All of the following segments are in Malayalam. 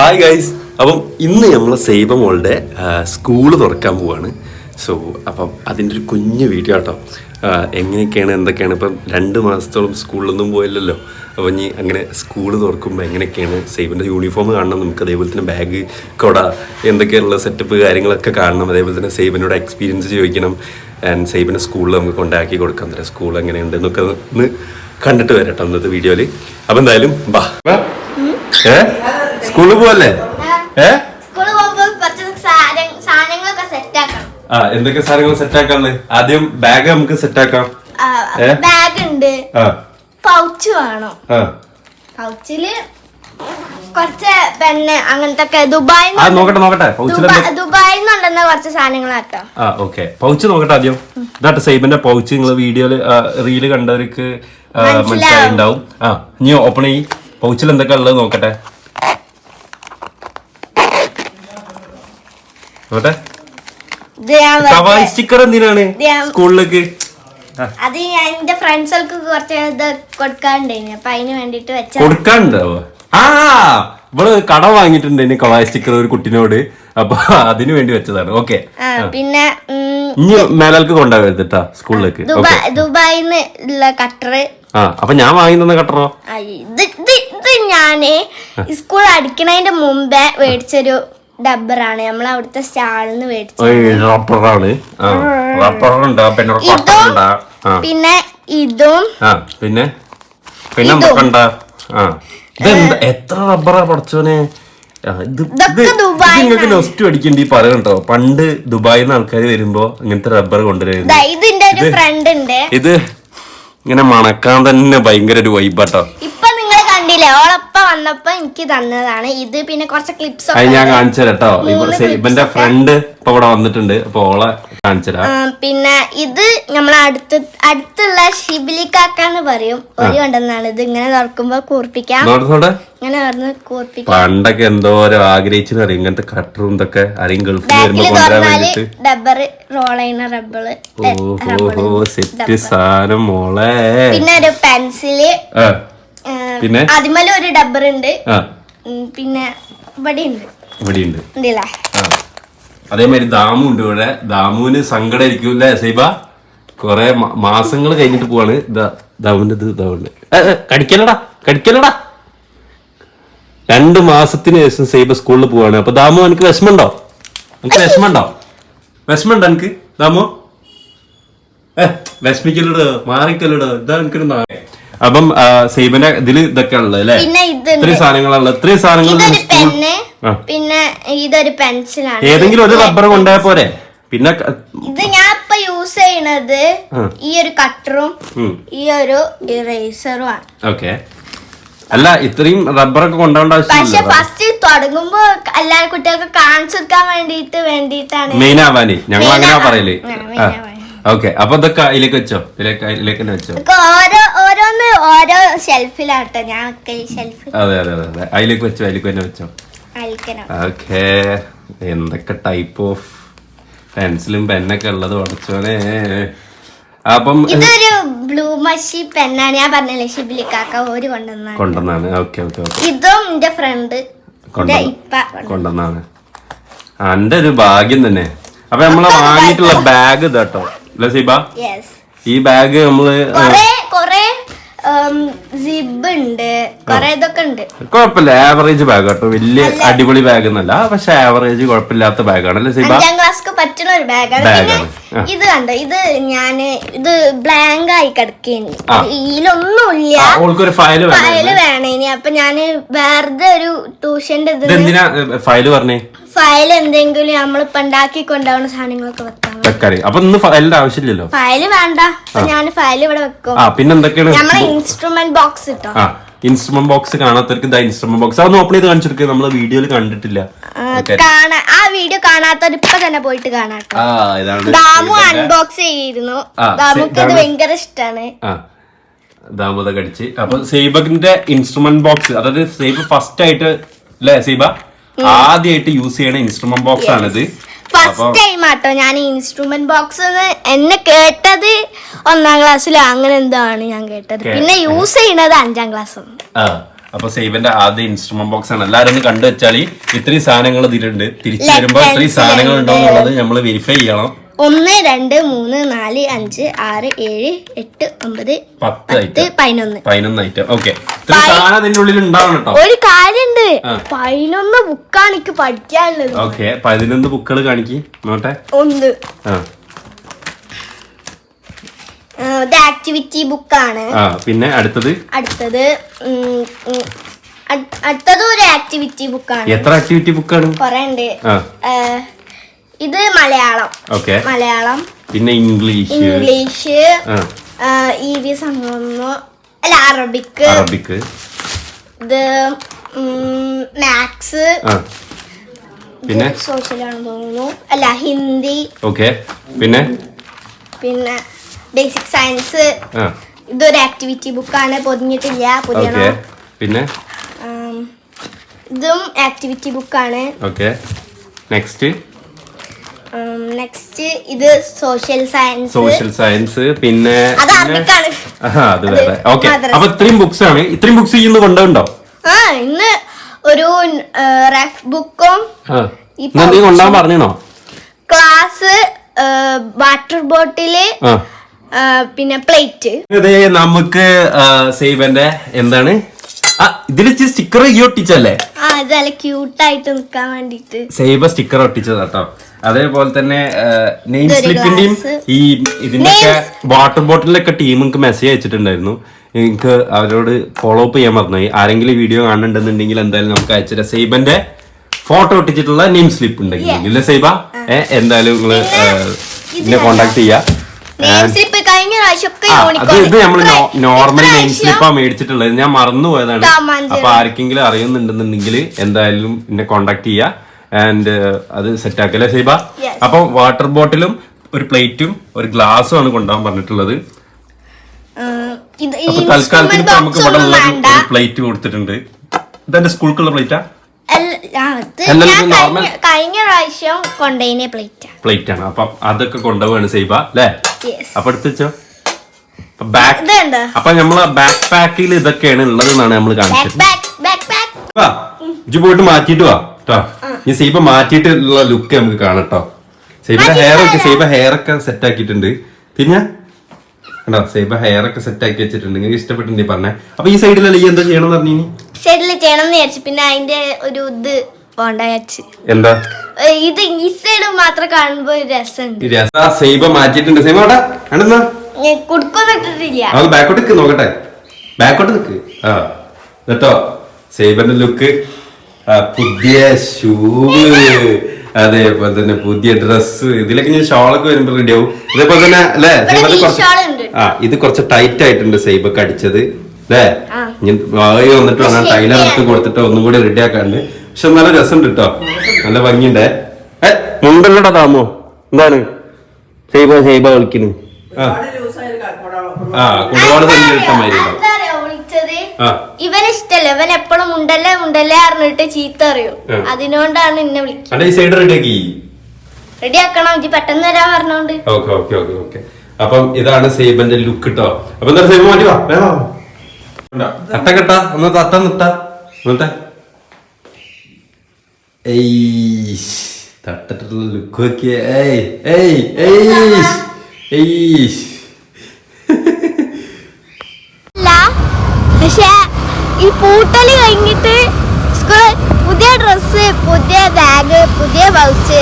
Hi guys. അപ്പം ഇന്ന് നമ്മളെ സൈബ മോളുടെ സ്കൂള് തുറക്കാൻ പോവാണ്. സോ അപ്പം അതിൻ്റെ ഒരു കുഞ്ഞു വീഡിയോ കേട്ടോ. എങ്ങനെയൊക്കെയാണ് എന്തൊക്കെയാണ് ഇപ്പം 2 മാസത്തോളം സ്കൂളിലൊന്നും പോയില്ലല്ലോ. അപ്പോൾ ഇനി അങ്ങനെ സ്കൂള് തുറക്കുമ്പോൾ എങ്ങനെയൊക്കെയാണ് സൈബിൻ്റെ യൂണിഫോം കാണണം, നമുക്ക് അതേപോലെ തന്നെ ബാഗ് കൊട എന്തൊക്കെയുള്ള സെറ്റപ്പ് കാര്യങ്ങളൊക്കെ കാണണം. അതേപോലെ തന്നെ സൈബിനോട് എക്സ്പീരിയൻസ് ചോദിക്കണം. ആൻഡ് സൈബിനെ സ്കൂളിൽ നമുക്ക് കൊണ്ടാക്കി കൊടുക്കാൻ തരാം. സ്കൂൾ എങ്ങനെയുണ്ട് എന്നൊക്കെ ഒന്ന് കണ്ടിട്ട് വരട്ടോ ഇന്നത്തെ വീഡിയോയിൽ. അപ്പം എന്തായാലും ബാ. സ്കൂളിൽ പോവല്ലേ? എന്തൊക്കെ സാധനങ്ങൾ സെറ്റ് ആക്കാനുള്ളത്? ആദ്യം ബാഗ് നമുക്ക് സെറ്റ് ആക്കാം. ബാഗ് ഉണ്ട്, പൗച്ച് വേണം. പൗച്ചില് കുറച്ച് പെണ്ണ് അങ്ങനത്തെ നോക്കട്ടെ ദുബായിൽ നിന്നുണ്ടെന്ന കുറച്ച് സാധനങ്ങളാട്ടോ. ഓക്കെ, പൗച്ച് നോക്കട്ടെ ആദ്യം. ഇതാട്ടെ സൈബിന്റെ പൗച്ച്. നിങ്ങൾ വീഡിയോയില് റീല് കണ്ടവർക്ക് മനസ്സിലായിണ്ടാവും. ഇനി ഓപ്പൺ ചെയ്യ്. പൗച്ചിൽ എന്തൊക്കെ ഉള്ളത് നോക്കട്ടെ. സ്റ്റിക്കർ എന്തിനാണ് സ്കൂളിലേക്ക്? അത് എന്റെ ഫ്രണ്ട്സുകൾക്ക് കുറച്ച് ഇത് കൊടുക്കാനുണ്ടായിന്, അപ്പൊ അതിന് വേണ്ടിട്ട് വെച്ച. കൊടുക്കാനുണ്ടാവോ? ഇവള് കട വാങ്ങിയിട്ടുണ്ട് കവായ സ്റ്റിക്കർ ഒരു കുട്ടിനോട്, അപ്പൊ അതിനു വേണ്ടി വെച്ചതാണ്. ഓക്കെ, പിന്നെ ഇനി മേലാൽക്ക് കൊണ്ടുപോകരുത് സ്കൂളിലേക്ക്. ദുബായിന്ന് ഉള്ള കട്ടർ. അപ്പൊ ഞാൻ വാങ്ങി തന്ന കട്ടറോ? ഇത് ഞാന് സ്കൂൾ അടിക്കണതിന്റെ മുമ്പേ മേടിച്ചൊരു ഡബ്ബറാണ്. നമ്മൾ അവിടുത്തെ സ്റ്റാളിന്ന് മേടിച്ചത്. പിന്നെ ഇതും പിന്നെ എത്ര റബ്ബറാ പഠിച്ചോനെ. നിങ്ങൾക്ക് നെസ്റ്റ് അടിക്കേണ്ടി പറയണ്ടോ? പണ്ട് ദുബായിൽ നിന്ന് ആൾക്കാർ വരുമ്പോ ഇങ്ങനത്തെ റബ്ബർ കൊണ്ടുവരുന്നത്. ഇതിന്റെ ഒരു ഫ്രണ്ട് ഉണ്ട്. ഇത് ഇങ്ങനെ മണക്കാൻ തന്നെ ഭയങ്കര ഒരു വൈബാട്ടോ. ഇപ്പൊ നിങ്ങൾ കണ്ടില്ലേ, ഓളപ്പ വന്നപ്പോ എനിക്ക് തന്നതാണ് ഇത്. പിന്നെ കുറച്ച് ക്ലിപ്സ് അത് ഞാൻ കാണിച്ചു തരാട്ടോ. ഇവന്റെ ഫ്രണ്ട് ഇപ്പൊ ഇവിടെ വന്നിട്ടുണ്ട്, അപ്പൊ ഓളെ കാണിച്ചു തരാം. പിന്നെ ഇത് നമ്മളെ അടുത്തുള്ള ഷിബിലിക്കാക്കാന്ന് പറയും. ഒരു കണ്ടെന്നാണ് ഇത്. ഇങ്ങനെ തുറക്കുമ്പോ കൂർപ്പിക്കാം. ഇങ്ങനെ പണ്ടൊക്കെ എന്തോരോ ആഗ്രഹിച്ചെന്നറിയാം ഇങ്ങനത്തെ കട്ടറും ഇതൊക്കെ. ആരെയും ഗൾഫിൽ വരുമ്പോ കൊണ്ടുവരാൻ വേണ്ടിട്ട് ഡബ്ബർ റോൾ ചെയ്യുന്ന റബ്ബറ്. സെറ്റ് സാധനം മോളെ. പിന്നെ ഒരു പെൻസില്. പിന്നെ അതിമേല ഒരു ഡബ്ബർ ഉണ്ട്. പിന്നെ ഇവിടെ ഉണ്ട്. അതേമാതിരി ദാമു ഉണ്ട് ഇവിടെ. ദാമുവിന് സങ്കടം ആയിരിക്കും അല്ലേ സൈബ? കൊറേ മാസങ്ങൾ കഴിഞ്ഞിട്ട് പോവാണ്. ദാമുവിന്റെ ഇതാവുണ്ട്. കടിക്കലടാ. 2 മാസത്തിന് ശേഷം സൈബ സ്കൂളിൽ പോവാണ്. അപ്പൊ ദാമു എനിക്ക് വിഷമുണ്ടോ? വിഷമുണ്ടോ എനിക്ക് ദാമു? വിഷമിക്കല്ലോ, മാറിക്കല്ലോ. ഇതാ എനിക്കൊരു നായ. അപ്പം സൈബിന്റെ ഇതില് ഇതൊക്കെ ഉള്ളത് അല്ലേ? ഇത്രയും സാധനങ്ങളുള്ളത്. ഇത്രയും സാധനങ്ങൾ. പിന്നെ ഇതൊരു പെൻസിലാണ്. ഏതെങ്കിലും ഒരു റബ്ബർ കൊണ്ടുപോയ പോരെ? പിന്നെ ഇത് ഞാൻ ഇപ്പൊ യൂസ് ചെയ്യണത് ഈ ഒരു കട്ടറും ഈ ഒരു ഇറേസറും ആണ്. ഓക്കെ. അല്ല, ഇത്രയും റബ്ബറൊക്കെ കൊണ്ടുപോകേണ്ട ആവശ്യം. പക്ഷെ ഫസ്റ്റ് തുടങ്ങുമ്പോ എല്ലാ കുട്ടികൾക്ക് കാണിച്ചു കൊടുക്കാൻ വേണ്ടിട്ടാണ്. മെയിൻ ആവാന് ഞങ്ങൾ അങ്ങനെ പറയല്. ഓക്കെ, അപ്പൊ ഇതൊക്കെ അതിലേക്ക് വെച്ചോ. ഇതിലേക്ക് തന്നെ വെച്ചോ. ഓരോന്ന് ഓരോ ഷെൽഫിലാട്ടോ ഞാൻ ഷെൽഫ്. അതെ, അതിലേക്ക് വെച്ചോ. അതിലേക്ക് തന്നെ വെച്ചോ. ഓക്കെ. എന്തൊക്കെ ടൈപ്പ് ഓഫ് പെൻസിലും പെന്നൊക്കെ ഉള്ളത് പഠിച്ചോനെ. അപ്പം ഇതൊരു ബ്ലൂ മഷി പെന്നാണ്. ഞാൻ പറഞ്ഞല്ലേ ഷിബിലിക്കാക്ക ഒരു കൊണ്ടുവന്നാണ്. ഓക്കെ. ഇതും എന്റെ ഫ്രണ്ട് കൊണ്ടുവന്നാണ്. എന്റെ ഒരു ഭാഗ്യം തന്നെ. അപ്പൊ നമ്മള് വാങ്ങിയിട്ടുള്ള ബാഗ് ഇതാട്ടോ അല്ലെ സീബ? ഈ ബാഗ് നമ്മള് കൊറേ സിബ് ഉണ്ട്, കൊറേ ഇതൊക്കെ ഉണ്ട്. കുഴപ്പമില്ല, ആവറേജ് ബാഗ് കേട്ടോ. വലിയ അടിപൊളി ബാഗ് ഒന്നല്ല, പക്ഷെ ആവറേജ് കുഴപ്പമില്ലാത്ത ബാഗാണ് അല്ലേ സീബ? 5ാം ക്ലാസ്സിക്ക് പറ്റുന്ന ഒരു ബാഗാണ്. ഇത് കണ്ടോ, ഇത് ബ്ലാങ്ക് ആയി കിടക്കേനി. ഇതിലൊന്നുമില്ല. ഫയല് വേണേനി. അപ്പൊ ഞാന് വേറെ ഒരു ട്യൂഷന്റെ ഫയല് പറഞ്ഞേ. ഫയൽ എന്തെങ്കിലും നമ്മളിപ്പോ ഉണ്ടാക്കി കൊണ്ടുപോകുന്ന സാധനങ്ങളൊക്കെ വെക്കാം. അപ്പൊ ഇന്ന് ഫയലിന്റെ ആവശ്യമില്ലല്ലോ. ഫയല് വേണ്ട, ഞാൻ ഫയൽ ഇവിടെ വെക്കും. പിന്നെ എന്തൊക്കെയാണ് നമ്മളെ ഇൻസ്ട്രുമെന്റ് ബോക്സ് ഇട്ടോ. ഇൻസ്ട്രുമെന്റ് ബോക്സ് കാണാത്തവർക്ക് ഇതാ ഇൻസ്ട്രുമെന്റ് ബോക്സ്. അതൊന്ന് ഓപ്പൺ ചെയ്ത് കാണിച്ചെടുക്കുക. നമ്മള് വീഡിയോയിൽ കണ്ടിട്ടില്ല. ആ വീഡിയോ കാണാത്തവർ ഇപ്പൊ തന്നെ പോയിട്ട് കാണാട്ടോ. ദാമു അൺബോക്സ് ചെയ്തിരുന്നു. ദാമുക്ക് ഇത് ഭയങ്കര ഇഷ്ടാണ്. ദാമത കടിച്ച്. അപ്പൊ സൈബിന്റെ ഇൻസ്ട്രുമെന്റ് ബോക്സ്, അതായത് സൈബ് ഫസ്റ്റ് ആയിട്ട് അല്ലേ സൈബ ആദ്യമായിട്ട് യൂസ് ചെയ്യണ ഇൻസ്ട്രുമെന്റ് ബോക്സ് ആണിത്. ഫസ്റ്റ് ടൈം ആട്ടോ ഞാൻ ഇൻസ്ട്രുമെന്റ് ബോക്സ് എന്നെ കേട്ടത് 1ാം ക്ലാസ്സിലോ അങ്ങനെ എന്തോ ആണ് ഞാൻ കേട്ടത്. പിന്നെ യൂസ് ചെയ്യണത് 5ാം ക്ലാസ്. അപ്പൊ സൈബന്റെ ആദ്യ ഇൻസ്ട്രുമെന്റ് ബോക്സ് ആണ്. എല്ലാരും ഒന്ന് കണ്ടു വെച്ചാൽ ഇത്രയും സാധനങ്ങൾ ഇതിലുണ്ട്. തിരിച്ചു വരുമ്പോ ഇത്രയും സാധനങ്ങൾ ഉണ്ടോ എന്നുള്ളത് നമ്മൾ വെരിഫൈ ചെയ്യണം. 1 2 3 4 5 6 7 8 9 10 11 ഐറ്റം. ഓക്കെ, ഇത്ര സാധനം അതിന്റെ ഉള്ളിൽ ഉണ്ടാവണം കേട്ടോ. ഒരു കാര്യണ്ട്, 11 ബുക്കാണ് എനിക്ക് പഠിക്കാനുള്ളത്. ഓക്കെ, 11 ബുക്കുകൾ കാണിക്ക് നോട്ടെ. ഒന്ന് ഇത് ആക്ടിവിറ്റി ബുക്കാണ്. പിന്നെ അടുത്തത് ഒരു ആക്ടിവിറ്റി ബുക്കാണ്. എത്ര ആക്ടിവിറ്റി ബുക്കാണ്? കൊറേ ഉണ്ട്. ഇത് മലയാളം. ഓക്കെ, മലയാളം. പിന്നെ ഇംഗ്ലീഷ് അല്ല അറബിക്. ഇത് മാത്സ്. പിന്നെ സോഷ്യൽ ആണെന്ന് തോന്നുന്നു. അല്ല ഹിന്ദി. ഓക്കെ, പിന്നെ ബേസിക് സയൻസ്. ഇതൊരു ആക്ടിവിറ്റി ബുക്കാണ്, പൊതിഞ്ഞിട്ടില്ല, പൊതിയണം. പിന്നെ ഇതും ആക്ടിവിറ്റി ബുക്കാണ്. ഓക്കെ, നെക്സ്റ്റ് ഇത് സോഷ്യൽ സയൻസ്. പിന്നെ അത് വേറെ. ഓക്കെ, അപ്പൊ ഇത്രയും ബുക്സ് ആണ്. ഇത്രയും ബുക്സ് ഇന്ന് കൊണ്ടുണ്ടോ? ഇന്ന് ഒരു റഫ് ബുക്കും കൊണ്ടാൻ പറഞ്ഞോ? ക്ലാസ്, വാട്ടർ ബോട്ടില്, പിന്നെ പ്ലേറ്റ്. നമുക്ക് സൈബന്റെ എന്താണ് ഇതില് സ്റ്റിക്കർ ഒട്ടിച്ചല്ലേ? ഇത് നല്ല ക്യൂട്ടായിട്ട് നിക്കാൻ വേണ്ടിട്ട് സൈബ സ്റ്റിക്കർ ഒട്ടിച്ചതാട്ടോ. അതേപോലെ തന്നെ നെയിം സ്ലിപ്പിന്റെയും ഈ ഇതിന്റെയൊക്കെ വാട്ടർ ബോട്ടിലൊക്കെ ടീം എനിക്ക് മെസ്സേജ് അയച്ചിട്ടുണ്ടായിരുന്നു. എനിക്ക് അവരോട് ഫോളോ അപ്പ് ചെയ്യാൻ പറഞ്ഞായി. ആരെങ്കിലും വീഡിയോ കാണുന്നുണ്ടെന്നുണ്ടെങ്കിൽ എന്തായാലും നമുക്ക് അയച്ചിട്ട് സൈബന്റെ ഫോട്ടോ ഒട്ടിച്ചിട്ടുള്ള നെയിം സ്ലിപ്പ് ഉണ്ടെങ്കിൽ ഇല്ല സൈബ എന്തായാലും നിങ്ങള് എന്നെ കോണ്ടാക്ട് ചെയ്യാ. ഇത് നമ്മള് നോർമൽ നെയിം സ്ലിപ്പാ മേടിച്ചിട്ടുള്ളത്. ഞാൻ മറന്നു പോയതാണ്. അപ്പൊ ആർക്കെങ്കിലും അറിയുന്നുണ്ടെന്നുണ്ടെങ്കിൽ എന്തായാലും എന്നെ കോണ്ടാക്ട് ചെയ്യാ. ആൻഡ് അത് സെറ്റ് ആക്കല്ലേ സൈബ? അപ്പൊ വാട്ടർ ബോട്ടിലും ഒരു പ്ലേറ്റും ഒരു ഗ്ലാസ്സും ആണ് കൊണ്ടുപോകാൻ പറഞ്ഞിട്ടുള്ളത്. അപ്പൊ തൽക്കാലത്തിന് നമുക്ക് ഇവിടെ ഉള്ള ഒരു പ്ലേറ്റ് കൊടുത്തിട്ടുണ്ട്. ഇതെന്റെ സ്കൂൾക്കുള്ള പ്ലേറ്റാ? കഴിഞ്ഞ പ്രാവശ്യം കൊണ്ടുപോയ പ്ലേറ്റ് ആണ്. അപ്പൊ അതൊക്കെ കൊണ്ടുപോവാണ് സൈബ അല്ലേ? അപ്പൊ എടുത്ത് വെച്ചോ. അപ്പൊ നമ്മളെ ബാക്ക് പാക്കിൽ ഇതൊക്കെയാണ് ഉള്ളതെന്നാണ് നമ്മൾ കാണിച്ചത്. ഇജ്ജ് പോയിട്ട് മാറ്റിട്ട് വാ കേട്ടോ. ഈ സൈബ മാറ്റിയിട്ടുള്ള ലുക്ക് നമുക്ക് കാണട്ടോ. സൈബ ഹെയർ ഒക്കെ സെറ്റ് ആക്കിയിട്ടുണ്ട്. തിരിഞ്ഞ കണ്ടോ? സൈബ ഹെയർ ഒക്കെ സെറ്റ് ആക്കി വെച്ചിട്ടുണ്ട്. നിങ്ങൾക്ക് ഇഷ്ടപ്പെട്ടിട്ടുണ്ടെങ്കിൽ പറഞ്ഞേ. അപ്പൊ ഈ സൈഡിലല്ലേ ഈ എന്താ ചെയ്യണം പറഞ്ഞു? സൈഡില് ചെയ്യണം എന്ന് വിചാരിച്ചു. പിന്നെ അതിന്റെ ഒരു ഇത് എന്താ ഇത് ഈ സൈഡ് മാത്രം കാണുമ്പോ രസമുണ്ട്. സൈബ മാറ്റിയിട്ടുണ്ട്. സൈബ കുടുക്കൊന്നിട്ടിട്ടില്ല. അത് ബാക്കോട്ട് നിക്ക് നോക്കട്ടെ. ബാക്കോട്ട് നിക്ക്. കേട്ടോ സൈബന്റെ ലുക്ക്. പുതിയ ഷൂവ്, അതേപോലെ തന്നെ പുതിയ ഡ്രസ്. ഇതിലൊക്കെ ഞാൻ ഷോളൊക്കെ വരുമ്പോ റെഡി ആവും. ഇതേപോലെ തന്നെ അല്ലേ ഇത് കുറച്ച് ടൈറ്റ് ആയിട്ടുണ്ട് സൈബക്ക് അടിച്ചത് അല്ലേ? വായി വന്നിട്ട് വേണം ടൈലർ എടുത്ത് കൊടുത്തിട്ട് ഒന്നും കൂടി റെഡി ആക്കാണ്ട്. പക്ഷെ നല്ല രസമുണ്ട് കേട്ടോ, നല്ല ഭംഗിയുണ്ടേ. മുണ്ടല്ലോടാ താമോ? എന്താണ് സൈബ കളിക്കുന്നു? കുടപാട് തന്നെ ഇട്ടമായിരുന്നു. ഇവന് ഇഷ്ടല്ല, ഇവൻ എപ്പോഴും മുണ്ടല്ലേ അറിഞ്ഞിട്ട് ചീത്ത അറിയും. അതിനോണ്ടാണ് എന്നെ വിളിക്കുന്നത്. റെഡി ആക്കണം, പെട്ടെന്ന് തരാൻ പറഞ്ഞോണ്ട്. അപ്പം ഇതാണ് സൈബന്റെ ലുക്ക് കേട്ടോ. അപ്പൊ എന്താ സൈബ മാറ്റി വാ, തട്ടക്കെട്ടാ ഒന്ന് തട്ട നിട്ടാ എന്നിട്ട് തട്ടിട്ടുള്ള ലുക്ക് നോക്കിയേ. പക്ഷെ ഈ പൂട്ടല് കഴിഞ്ഞിട്ട് പുതിയ ഡ്രസ്സ്, പുതിയ ബാഗ്, പുതിയ പൗച്ച്,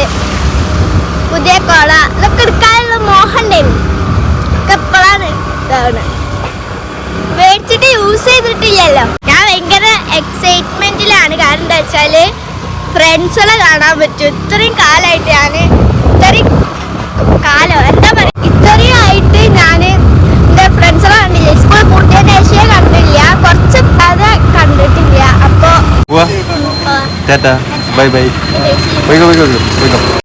പുതിയ കൊള ഇതൊക്കെ എടുക്കാനുള്ള മോഹം ഉണ്ടായിരുന്നു. ഒക്കെ എപ്പോഴാണ് മേടിച്ചിട്ട് യൂസ് ചെയ്തിട്ടില്ലല്ലോ. ഞാൻ ഭയങ്കര എക്സൈറ്റ്മെന്റിലാണ്. കാരണം എന്താ വെച്ചാല് ഫ്രണ്ട്സുകളെ കാണാൻ പറ്റും. ഇത്രയും കാലമായിട്ട് ഇത്രയും ആയിട്ട് ഞാൻ എന്റെ ഫ്രണ്ട്സുകളെ കണ്ടില്ല. സ്കൂൾ പൂട്ടിയ ദേശീയ കണ്ടില്ല, കുറച്ച് കഥ കണ്ടിട്ടില്ല. അപ്പൊ ബൈ ബൈ.